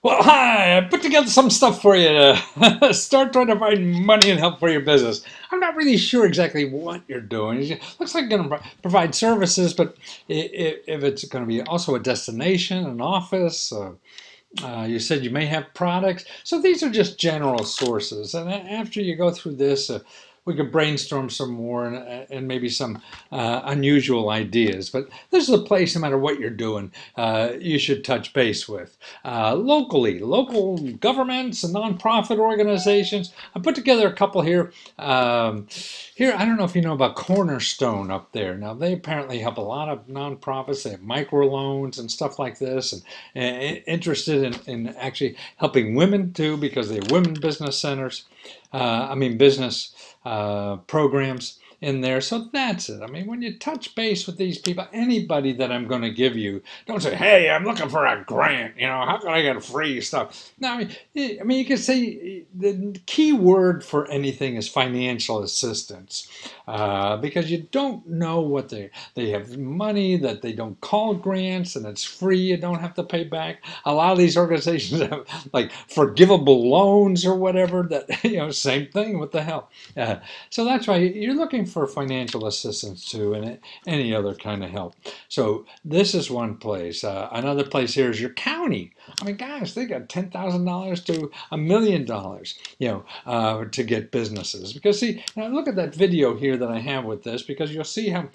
Well, hi, I put together some stuff for you to start trying to find money and help for your business. I'm not really sure exactly what you're doing. It looks like you're going to provide services, but if it's going to be also a destination, an office, you said you may have products. So these are just general sources. And after you go through this, we could brainstorm some more and maybe some unusual ideas. But this is a place, no matter what you're doing, you should touch base with. Locally, local governments and nonprofit organizations. I put together a couple here. Here, I don't know if you know about Cornerstone up there. Now, they apparently help a lot of nonprofits. They have microloans and stuff like this, and interested in actually helping women too, because they have women business centers. Business programs in there. So that's it. I mean, when you touch base with these people, anybody that I'm going to give you, don't say, hey, I'm looking for a grant. You know, how can I get free stuff? No, I mean, you can say the key word for anything is financial assistance, because you don't know what they have money that they don't call grants, and it's free. You don't have to pay back. A lot of these organizations have like forgivable loans or whatever. That same thing. What the hell? So that's why you're looking for financial assistance too, and any other kind of help. So this is one place. Another place here is your county. I mean, guys, they got $10,000 to $1 million, to get businesses. Because see, now look at that video here that I have with this, because you'll see how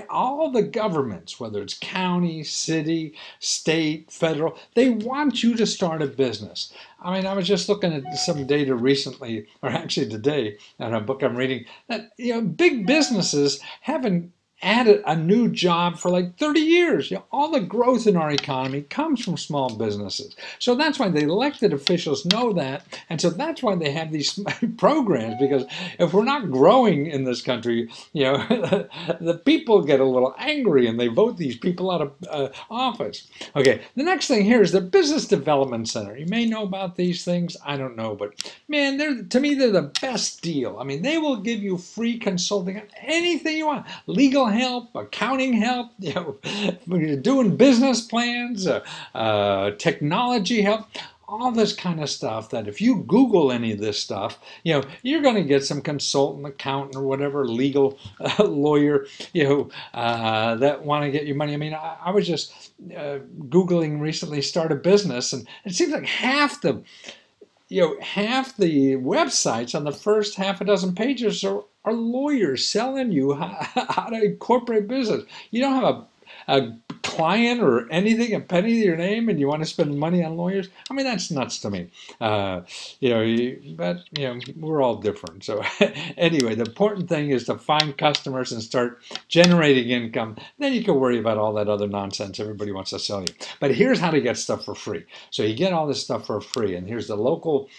all the governments, whether it's county, city, state, federal, they want you to start a business. I mean, I was just looking at some data recently, or actually today, in a book I'm reading, that big businesses haven't added a new job for like 30 years. All the growth in our economy comes from small businesses. So that's why the elected officials know that. And so that's why they have these programs, because if we're not growing in this country, the people get a little angry and they vote these people out of office. Okay, the next thing here is the Business Development Center. You may know about these things. I don't know, but man, to me, they're the best deal. I mean, they will give you free consulting on anything you want. Legal help, accounting help, doing business plans, technology help, all this kind of stuff that if you Google any of this stuff, you're going to get some consultant, accountant, or whatever, legal lawyer, that want to get you money. I mean, I was just Googling recently start a business, and it seems like half the websites on the first half a dozen pages are lawyers selling you how to incorporate business. You don't have a client or anything, a penny to your name, and you want to spend money on lawyers? I mean, that's nuts to me. But we're all different. So anyway, the important thing is to find customers and start generating income. Then you can worry about all that other nonsense everybody wants to sell you. But here's how to get stuff for free. So you get all this stuff for free, and here's the local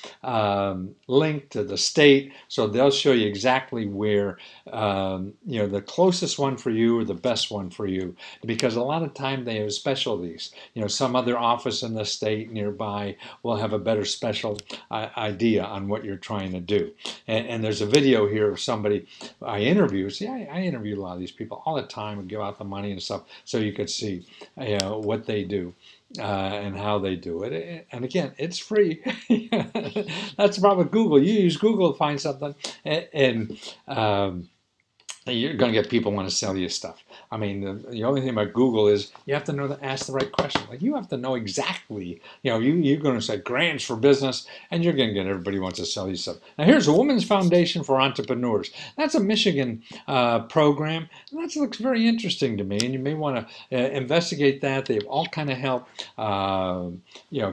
link to the state. So they'll show you exactly where the closest one for you or the best one for you, because a lot of time they have specialties. Some other office in the state nearby will have a better special idea on what you're trying to do. And there's a video here of somebody I interview. See, I interview a lot of these people all the time and give out the money and stuff, so you could see what they do. And how they do it. And again, it's free. That's the problem with Google. You use Google to find something, and you're going to get people want to sell you stuff. I mean, the only thing about Google is you have to know to ask the right question. Like, you have to know exactly, you're going to say grants for business, and you're going to get everybody wants to sell you stuff. Now, here's a Women's Foundation for Entrepreneurs. That's a Michigan program. And that looks very interesting to me, and you may want to investigate that. They have all kind of help,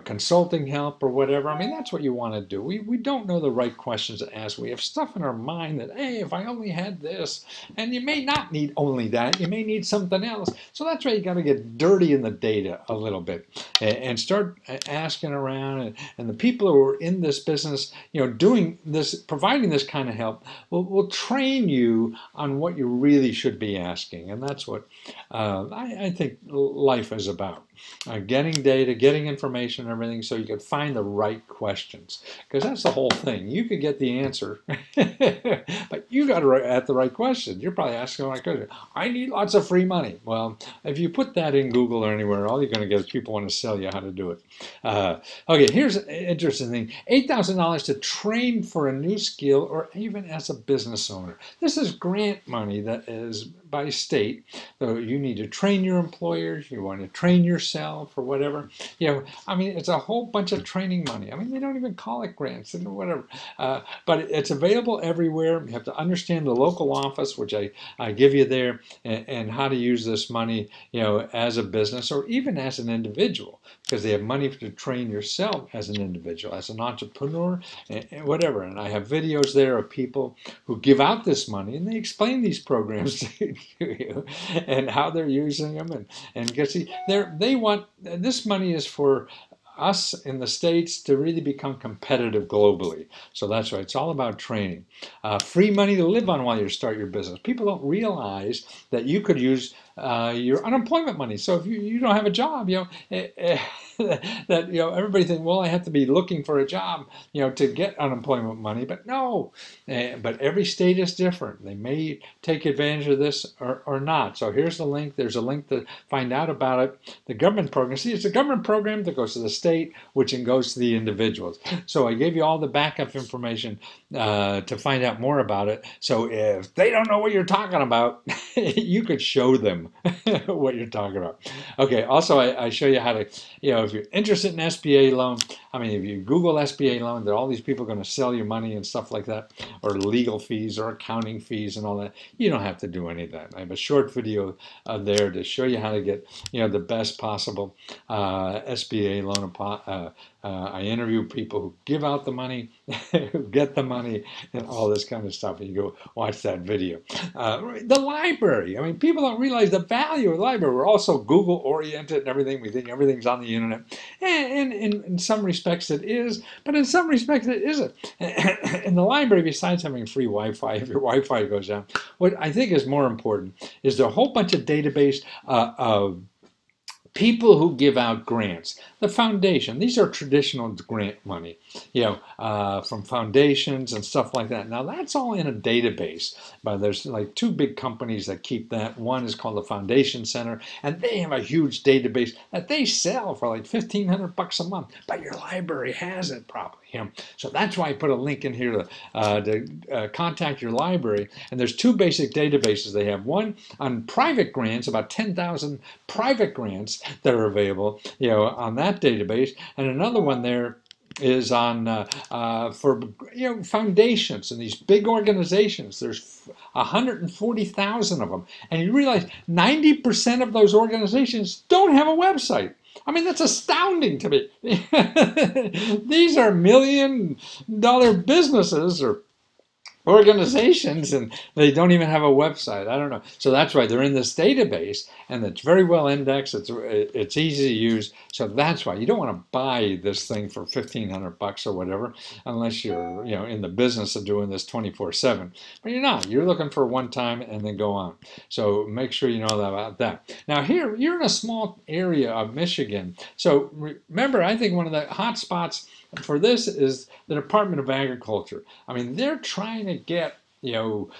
consulting help or whatever. I mean, that's what you want to do. We don't know the right questions to ask. We have stuff in our mind that, hey, if I only had this. And you may not need only that. You may need something else. So that's why you got to get dirty in the data a little bit and start asking around. And the people who are in this business, doing this, providing this kind of help, will train you on what you really should be asking. And that's what I think life is about. getting data, getting information and everything so you can find the right questions. Because that's the whole thing. You could get the answer, but you got to ask the right question. You're probably asking the right question. I need lots of free money. Well, if you put that in Google or anywhere, all you're going to get is people want to sell you how to do it. Okay, here's an interesting thing. $8,000 to train for a new skill or even as a business owner. This is grant money that is by state. So you need to train your employers, you want to train yourself or whatever. You know, I mean, it's a whole bunch of training money. I mean, they don't even call it grants and whatever. But it's available everywhere. You have to understand the local office, which I give you there, and how to use this money, you know, as a business or even as an individual, because they have money to train yourself as an individual, as an entrepreneur, and whatever. And I have videos there of people who give out this money, and they explain these programs to you and how they're using them. And because they want, this money is for us in the States to really become competitive globally. So that's why it's all about training. Free money to live on while you start your business. People don't realize that you could use your unemployment money. So if you don't have a job, you know, that, you know, everybody thinks, well, I have to be looking for a job, you know, to get unemployment money. But no, but every state is different. They may take advantage of this or not. So here's the link. There's a link to find out about it. The government program. See, it's a government program that goes to the state, which then goes to the individuals. So I gave you all the backup information to find out more about it. So if they don't know what you're talking about, you could show them what you're talking about. Okay, also I show you how to, you know, if you're interested in SBA loan, I mean, if you Google SBA loan, there are all these people going to sell you money and stuff like that, or legal fees or accounting fees and all that. You don't have to do any of that. I have a short video there to show you how to get, you know, the best possible SBA loan. I interview people who give out the money, who get the money, and all this kind of stuff. And you go watch that video. The library. I mean, people don't realize the value of the library. We're also Google-oriented and everything. We think everything's on the internet. And in some respects it is, but in some respects it isn't. In the library, besides having free Wi-Fi, if your Wi-Fi goes down, what I think is more important is there a whole bunch of database of people who give out grants. The foundation, these are traditional grant money, you know, from foundations and stuff like that. Now that's all in a database, but there's like two big companies that keep that. One is called the Foundation Center, and they have a huge database that they sell for like $1,500 a month, but your library has it probably. You know? So that's why I put a link in here to contact your library. And there's two basic databases they have. One on private grants, about 10,000 private grants that are available, you know, on that database, and another one there is on for, you know, foundations and these big organizations. There's 140,000 of them, and you realize 90% of those organizations don't have a website. I mean, that's astounding to me. These are million-dollar businesses or organizations, and they don't even have a website. I don't know. So that's why they're in this database, and it's very well indexed. It's easy to use. So that's why you don't want to buy this thing for $1,500 or whatever, unless you're, you know, in the business of doing this 24/7. But you're not. You're looking for one time and then go on. So make sure you know about that. Now here, you're in a small area of Michigan. So remember, I think one of the hot spots for this is the Department of Agriculture. I mean, they're trying to get, you know,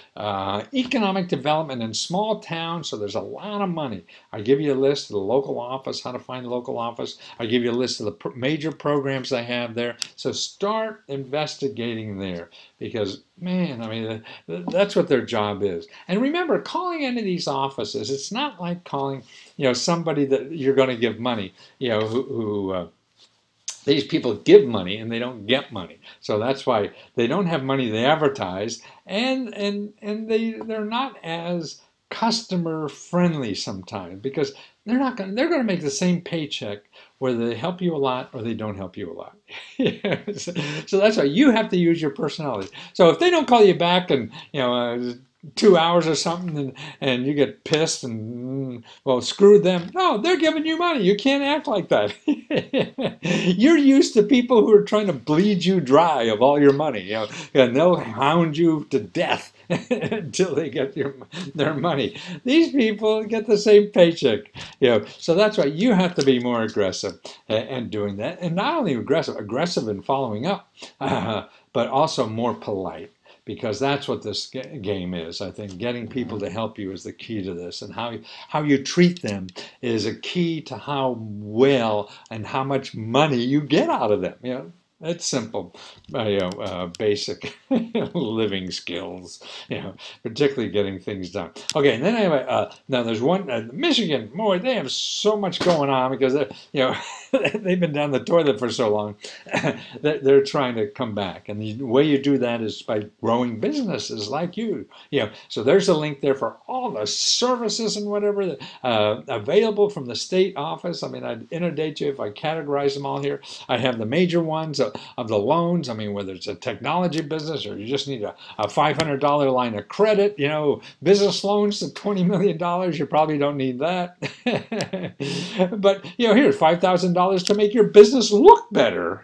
economic development in small towns, so there's a lot of money. I give you a list of the local office, how to find the local office. I give you a list of the major programs I have there. So start investigating there, because, man, I mean, that's what their job is. And remember, calling into these offices, it's not like calling, you know, somebody that you're going to give money, you know, who these people give money and they don't get money. So that's why they don't have money. They advertise, and they're not as customer friendly sometimes, because they're going to make the same paycheck whether they help you a lot or they don't help you a lot. So that's why you have to use your personality. So if they don't call you back and, you know, 2 hours or something, and you get pissed and, well, screw them. No, they're giving you money. You can't act like that. You're used to people who are trying to bleed you dry of all your money, you know, and they'll hound you to death until they get their money. These people get the same paycheck, So that's why you have to be more aggressive and doing that, and not only aggressive in following up, but also more polite. Because that's what this game is. I think getting people to help you is the key to this, and how you treat them is a key to how well and how much money you get out of them. It's simple, basic living skills, particularly getting things done. Okay, and then anyway, now there's one, Michigan, boy, they have so much going on because, they've been down the toilet for so long. They're trying to come back. And the way you do that is by growing businesses like you. So there's a link there for all the services and whatever that, available from the state office. I mean, I'd inundate you if I categorize them all here. I have the major ones of the loans. I mean, whether it's a technology business or you just need a $500 line of credit, business loans to $20 million, you probably don't need that. But, here's $5,000 to make your business look better,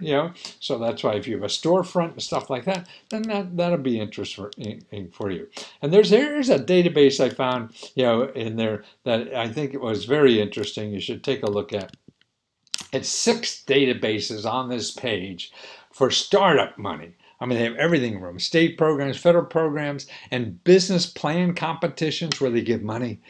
So that's why if you have a storefront and stuff like that, then that'll be interesting for you. And here's a database I found, in there that I think it was very interesting. You should take a look at. It's 6 databases on this page for startup money. I mean, they have everything from state programs, federal programs, and business plan competitions where they give money,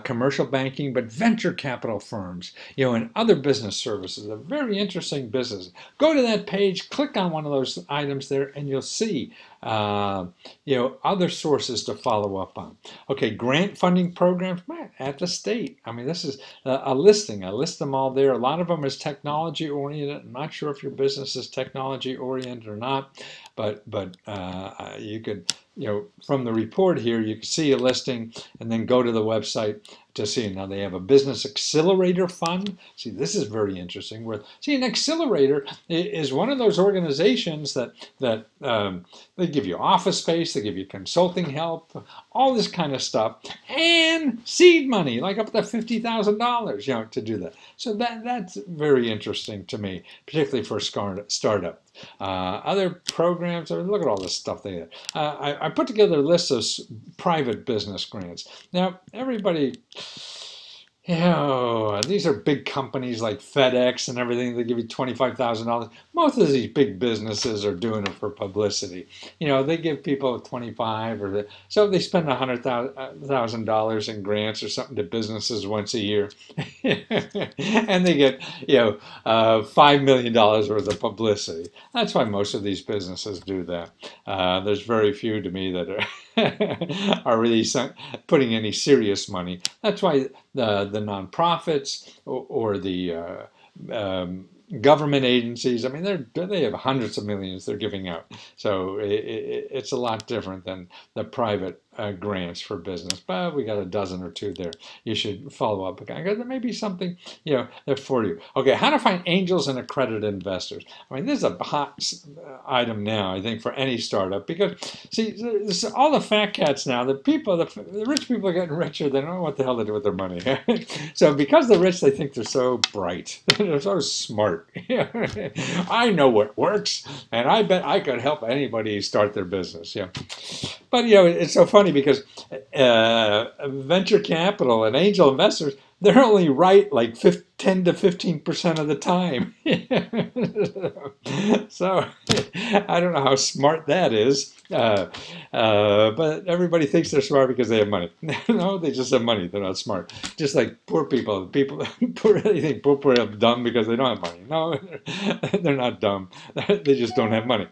commercial banking, but venture capital firms, and other business services. A very interesting business. Go to that page, click on one of those items there, and you'll see other sources to follow up on. Okay, grant funding programs at the state. I mean, this is a listing. I list them all there. A lot of them is technology oriented. I'm not sure if your business is technology oriented or not, but you could, from the report here, you can see a listing and then go to the website to see. Now they have a business accelerator fund. See, this is very interesting. An accelerator is one of those organizations that they give you office space, they give you consulting help, all this kind of stuff, and seed money, like up to $50,000, to do that. So that's very interesting to me, particularly for startup. Other programs, look at all this stuff they have. I put together a list of private business grants. Now, everybody, these are big companies like FedEx and everything. They give you $25,000. Most of these big businesses are doing it for publicity. They give people 25, so they spend $100,000 in grants or something to businesses once a year, and they get $5 million worth of publicity. That's why most of these businesses do that. There's very few to me that are really putting any serious money. That's why the nonprofits or the government agencies, I mean, they have hundreds of millions they're giving out. So it's a lot different than the private grants for business. But we got a dozen or two there. You should follow up. Okay, there may be something, there for you. Okay, how to find angels and accredited investors. I mean, this is a hot item now, I think, for any startup. Because, see, all the fat cats now, the rich people are getting richer. They don't know what the hell to do with their money. So because they're rich, they think they're so bright. They're so smart. I know what works, and I bet I could help anybody start their business. But it's so funny because venture capital and angel investors, they're only right like 10 to 15% of the time. So I don't know how smart that is. But everybody thinks they're smart because they have money. No, they just have money. They're not smart. Just like poor people. They think poor people are dumb because they don't have money. No, they're not dumb. They just don't have money.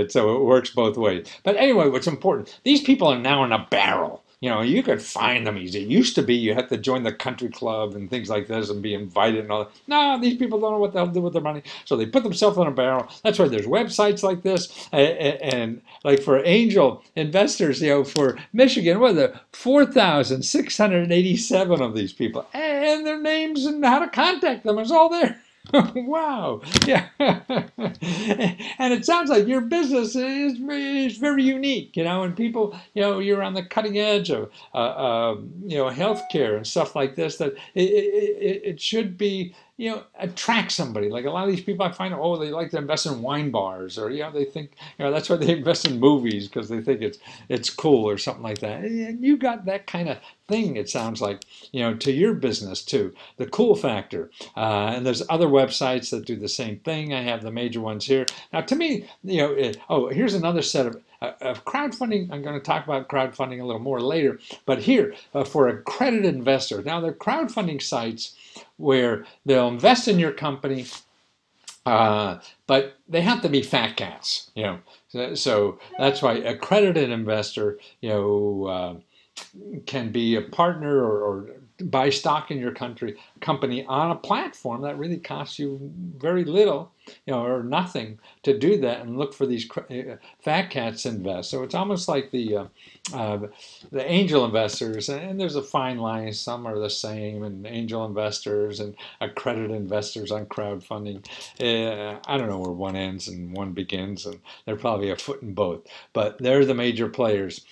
So it works both ways. But anyway, what's important, these people are now in a barrel. You could find them easy. It used to be you had to join the country club and things like this and be invited and all that. No, these people don't know what they'll do with their money. So they put themselves in a barrel. That's why there's websites like this. And like for angel investors, for Michigan, what are there? 4,687 of these people. And their names and how to contact them is all there. Wow. Yeah. And it sounds like your business is very unique, and people, you're on the cutting edge of, healthcare and stuff like this, that it should be, attract somebody. Like a lot of these people I find, oh, they like to invest in wine bars, or they think, that's why they invest in movies, because they think it's cool or something like that. And you got that kind of thing, it sounds like, to your business too. The cool factor. And there's other websites that do the same thing. I have the major ones here. Now, to me, here's another set of crowdfunding. I'm going to talk about crowdfunding a little more later. But here, for accredited investors. Now, they're crowdfunding sites where they'll invest in your company, but they have to be fat cats, So that's why accredited investor, can be a partner or buy stock in your company on a platform that really costs you very little, or nothing to do that, and look for these fat cats to invest. So it's almost like the angel investors, and there's a fine line. Some are the same, and angel investors and accredited investors on crowdfunding. I don't know where one ends and one begins, and they're probably a foot in both. But they're the major players,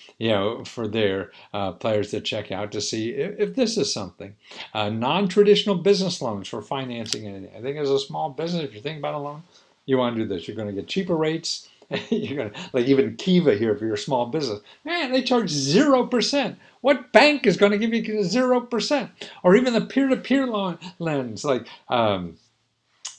for their players to check out to see if this is something. Non-traditional business loans for financing anything. I think as a small business, if you're thinking about a loan, you want to do this. You're going to get cheaper rates. You're going to, like even Kiva here, for your small business, man, they charge 0%. What bank is going to give you 0%? Or even the peer-to-peer loan lends, like a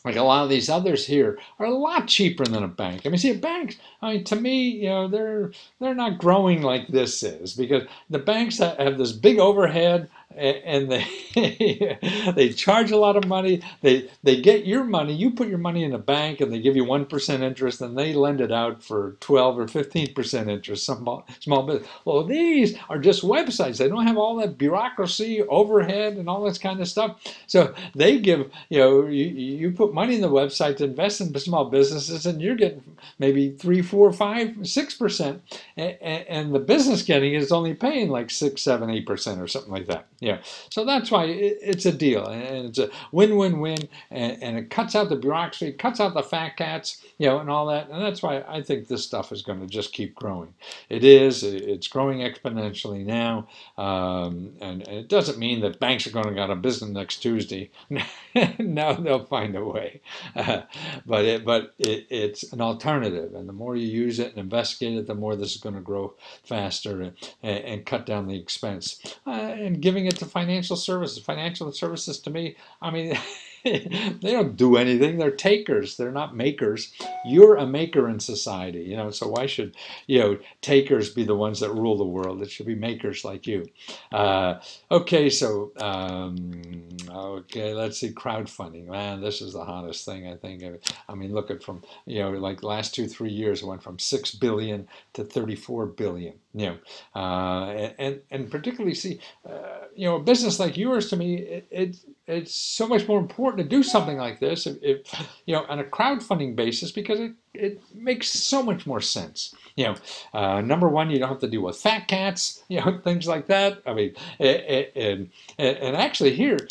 lot of these others here are a lot cheaper than a bank. I mean, see, banks, to me, they're not growing like this is, because the banks have this big overhead, and they charge a lot of money. They get your money. You put your money in a bank, and they give you 1% interest, and they lend it out for 12 or 15% interest. Some small business. Well, these are just websites. They don't have all that bureaucracy, overhead, and all this kind of stuff. So they give, you put money in the website to invest in small businesses, and you're getting maybe 3, 4, 5, 6%, and the business getting is only paying like 6, 7, 8% or something like that. So that's why it's a deal, and it's a win-win-win, and it cuts out the bureaucracy, cuts out the fat cats, and all that, and that's why I think this stuff is going to just keep growing. It's growing exponentially now, and it doesn't mean that banks are going to go out of business next Tuesday. Now they'll find a way, but it's an alternative, and the more you use it and investigate it, the more this is going to grow faster and cut down the expense, and giving it to financial services. Financial services, to me, I mean, they don't do anything. They're takers. They're not makers. You're a maker in society, so why should, takers be the ones that rule the world? It should be makers like you. Okay, so, let's see, crowdfunding. Man, this is the hottest thing, I think. I mean, look at from, like last 2-3 years, it went from 6 billion to 34 billion, and particularly, see, a business like yours, to me, it's so much more important to do something like this, if on a crowdfunding basis, because it makes so much more sense. Number one, you don't have to deal with fat cats, things like that. I mean, and actually here,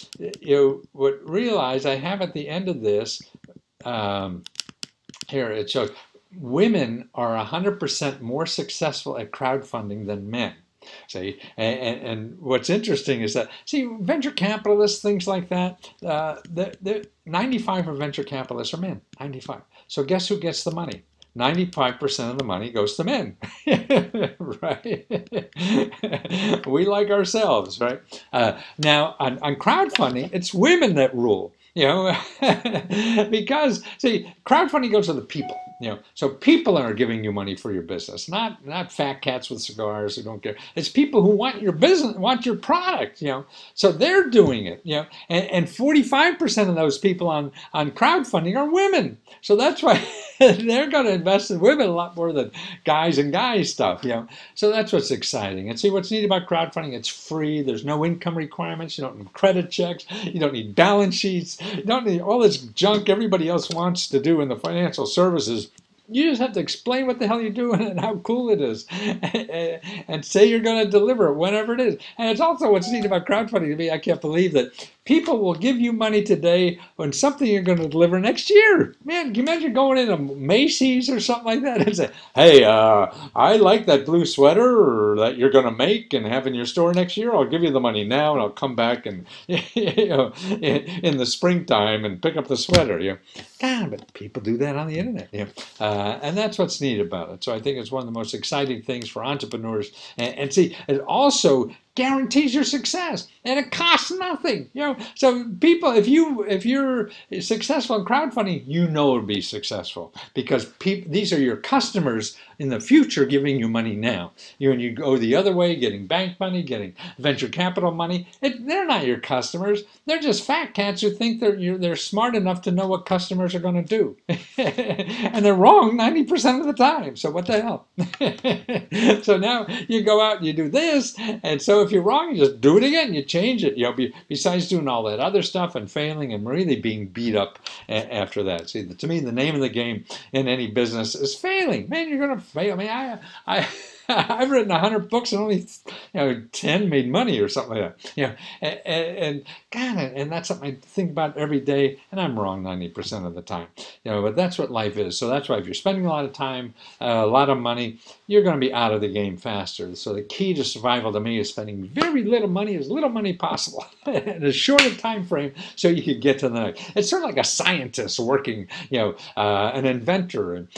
what realize I have at the end of this, here it shows women are 100% more successful at crowdfunding than men. See, and what's interesting is that, see, venture capitalists, things like that, 95 of venture capitalists are men, 95. So guess who gets the money? 95% of the money goes to men, right? We like ourselves, right? Now, on crowdfunding, it's women that rule, because, see, crowdfunding goes to the people. So people are giving you money for your business, not fat cats with cigars who don't care. It's people who want your business, want your product, So they're doing it, and 45% of those people on crowdfunding are women. So that's why they're going to invest in women a lot more than guys and guys stuff, So that's what's exciting. And see, what's neat about crowdfunding, it's free. There's no income requirements. You don't need credit checks. You don't need balance sheets. You don't need all this junk everybody else wants to do in the financial services. You just have to explain what the hell you're doing and how cool it is, and say you're going to deliver it whenever it is. And it's also what's neat about crowdfunding to me. I can't believe that people will give you money today on something you're going to deliver next year. Man, can you imagine going into Macy's or something like that and say, hey, I like that blue sweater that you're going to make and have in your store next year. I'll give you the money now and I'll come back and in the springtime and pick up the sweater. God, but people do that on the internet. And that's what's neat about it. So I think it's one of the most exciting things for entrepreneurs. And see, it also guarantees your success, and it costs nothing. So people, if you're successful in crowdfunding, it'll be successful because these are your customers in the future giving you money now. When you go the other way, getting bank money, getting venture capital money, they're not your customers. They're just fat cats who think they're smart enough to know what customers are going to do, and they're wrong 90% of the time. So what the hell? So now you go out and you do this, and so if you're wrong, you just do it again. You change it. Besides doing all that other stuff and failing and really being beat up after that. See, to me, the name of the game in any business is failing. Man, you're going to fail. I mean, I've written 100 books and only 10 made money or something like that. And God, and that's something I think about every day, and I'm wrong 90% of the time. But that's what life is. So that's why if you're spending a lot of time, a lot of money, you're going to be out of the game faster. So the key to survival to me is spending very little money, as little money possible, in as short a time frame, so you can get to the next. It's sort of like a scientist working, an inventor, and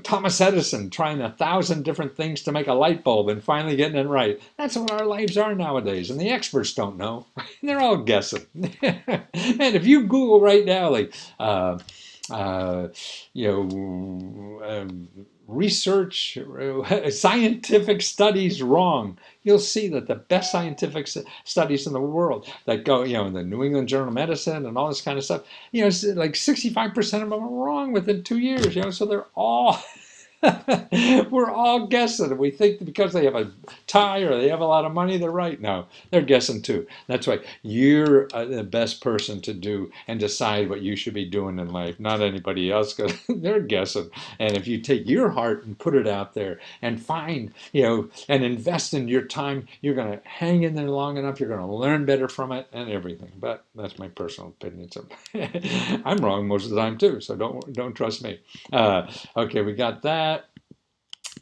Thomas Edison trying 1,000 different things to make a light bulb and finally getting it right. That's what our lives are nowadays, and the experts don't know. They're all guessing. And if you Google right now, like research, scientific studies wrong, you'll see that the best scientific studies in the world that go, in the New England Journal of Medicine and all this kind of stuff, like 65% of them are wrong within 2 years, so they're all we're all guessing. We think that because they have a tie or they have a lot of money, they're right. No, they're guessing too. That's why you're the best person to do and decide what you should be doing in life, not anybody else, because they're guessing. And if you take your heart and put it out there and find, and invest in your time, you're going to hang in there long enough. You're going to learn better from it and everything. But that's my personal opinion. So I'm wrong most of the time too. So don't trust me. Okay, we got that.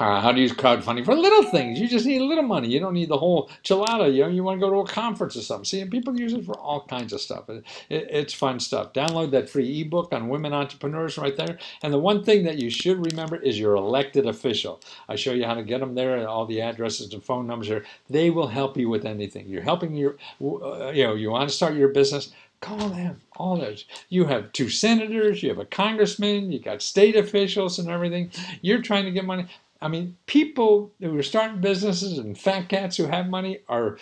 How to use crowdfunding for little things. You just need a little money. You don't need the whole chilada. You want to go to a conference or something. See, and people use it for all kinds of stuff. It's fun stuff. Download that free ebook on women entrepreneurs right there. And the one thing that you should remember is your elected official. I show you how to get them there and all the addresses and phone numbers there. They will help you with anything. You're helping you want to start your business. Call them, all those. You have 2 senators, you have a congressman, you got state officials and everything. You're trying to get money. I mean, people who are starting businesses and fat cats who have money are,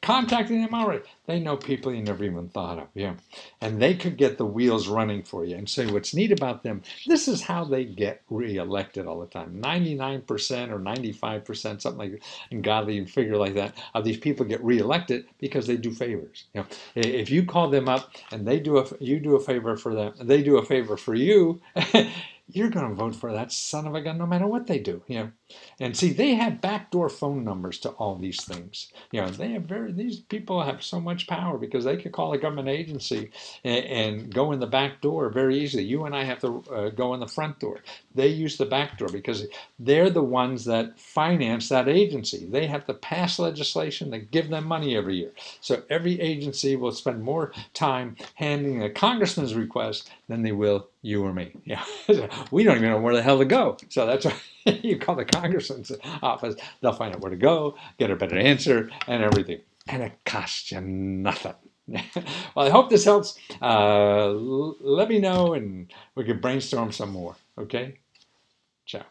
contacting them already. They know people you never even thought of, and they could get the wheels running for you. And say what's neat about them, this is how they get reelected all the time. 99% or 95%, something like that, and godly figure like that, of these people get reelected because they do favors. If you call them up and you do a favor for them, and they do a favor for you, you're going to vote for that son of a gun no matter what they do. And see, they have backdoor phone numbers to all these things. These people have so much power because they could call a government agency and go in the back door very easily. You and I have to go in the front door. They use the back door because they're the ones that finance that agency. They have to pass legislation that give them money every year. So every agency will spend more time handling a congressman's request than they will you or me. We don't even know where the hell to go. So that's why you call the congressman's office. They'll find out where to go, get a better answer, and everything. And it costs you nothing. Well, I hope this helps. Let me know, and we can brainstorm some more. Okay? Ciao.